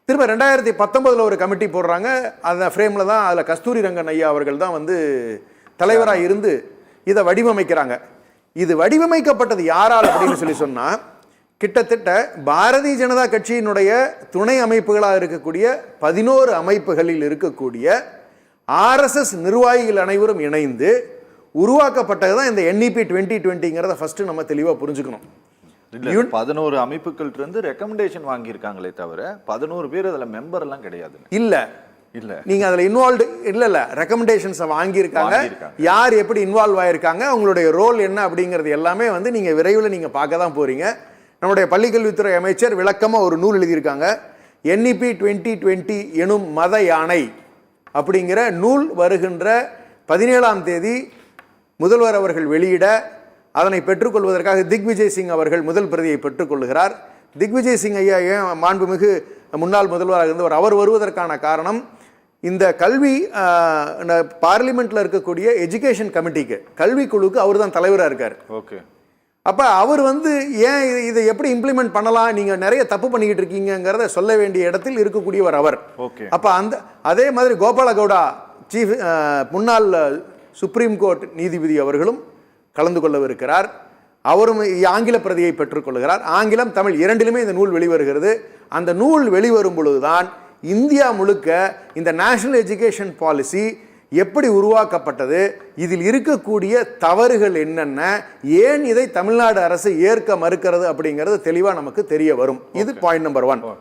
திரும்ப 2019 ஒரு கமிட்டி போடுறாங்க. அந்த ஃப்ரேமில் தான் அதில் கஸ்தூரி ரங்கன் ஐயா அவர்கள் தான் வந்து தலைவராக இருந்து இதை வடிவமைக்கிறாங்க. இது வடிவமைக்கப்பட்டது யாரால் அப்படின்னு சொல்லி சொன்னால், கிட்டத்தட்ட பாரதிய ஜனதா கட்சியினுடைய துணை அமைப்புகளாக இருக்கக்கூடிய 11 அமைப்புகளில் இருக்கக்கூடிய RSS நிர்வாகிகள் அனைவரும் இணைந்து உருவாக்கப்பட்டது தான் இந்த NEP 2020ங்கிறத ஃபர்ஸ்ட் நம்ம தெளிவாக புரிஞ்சுக்கணும். 11 அமைப்புகள் இருந்து ரெக்கமெண்டேஷன் வாங்கியிருக்காங்களே தவிர 11 பேர் அதில் மெம்பர் எல்லாம் கிடையாது. இல்ல நீங்க அதுல இன்வால்வ்டு இல்ல ரெக்கமெண்டேஷன்ஸ் வாங்கியிருக்காங்க. யார் எப்படி இன்வால்வ் ஆயிருக்காங்க, அவங்களுடைய ரோல் என்ன அப்படிங்கிறது எல்லாமே வந்து நீங்க விரைவில் நீங்க பார்க்க தான் போறீங்க. நம்முடைய பள்ளிக்கல்வித்துறை அமைச்சர் விளக்கமா ஒரு நூல் எழுதியிருக்காங்க. NEP 2020 எனும் மத யானை அப்படிங்கிற நூல் வருகின்ற 17ஆம் தேதி முதல்வர் அவர்கள் வெளியிட, அதனை பெற்றுக்கொள்வதற்காக திக்விஜய் சிங் அவர்கள் முதல் பிரதியை பெற்றுக்கொள்கிறார். திக்விஜய் சிங் ஐயா ஏன் மாண்புமிகு முன்னாள் முதல்வராக இருந்தவர், அவர் வருவதற்கான காரணம் இந்த கல்வி பார்லிமெண்ட்ல இருக்கக்கூடிய எஜுகேஷன் கமிட்டிக்கு, கல்வி குழுக்கு அவர் தான் தலைவராக இருக்கார். ஓகே. அப்ப அவர் வந்து ஏன் இதை எப்படி இம்ப்ளிமெண்ட் பண்ணலாம், நீங்க நிறைய தப்பு பண்ணிக்கிட்டு இருக்கீங்கிறத சொல்ல வேண்டிய இடத்தில் இருக்கக்கூடியவர் அவர். அப்ப அதே மாதிரி கோபால கவுடா சீஃப் முன்னாள் சுப்ரீம் கோர்ட் நீதிபதி அவர்களும் கலந்து கொள்ளவிருக்கிறார். அவரும் ஆங்கில பிரதியை பெற்றுக்கொள்கிறார். ஆங்கிலம் தமிழ் இரண்டிலுமே இந்த நூல் வெளிவருகிறது. அந்த நூல் வெளிவரும் பொழுதுதான் இந்தியா முழுக்க இந்த நேஷனல் எஜுகேஷன் பாலிசி எப்படி உருவாக்கப்பட்டது, இதில் இருக்கக்கூடிய தவறுகள் என்னென்ன, ஏன் இதை தமிழ்நாடு அரசு ஏற்க மறுக்கிறது அப்படிங்கிறது தெளிவாக நமக்கு தெரிய வரும். இது பாயிண்ட் நம்பர் 1.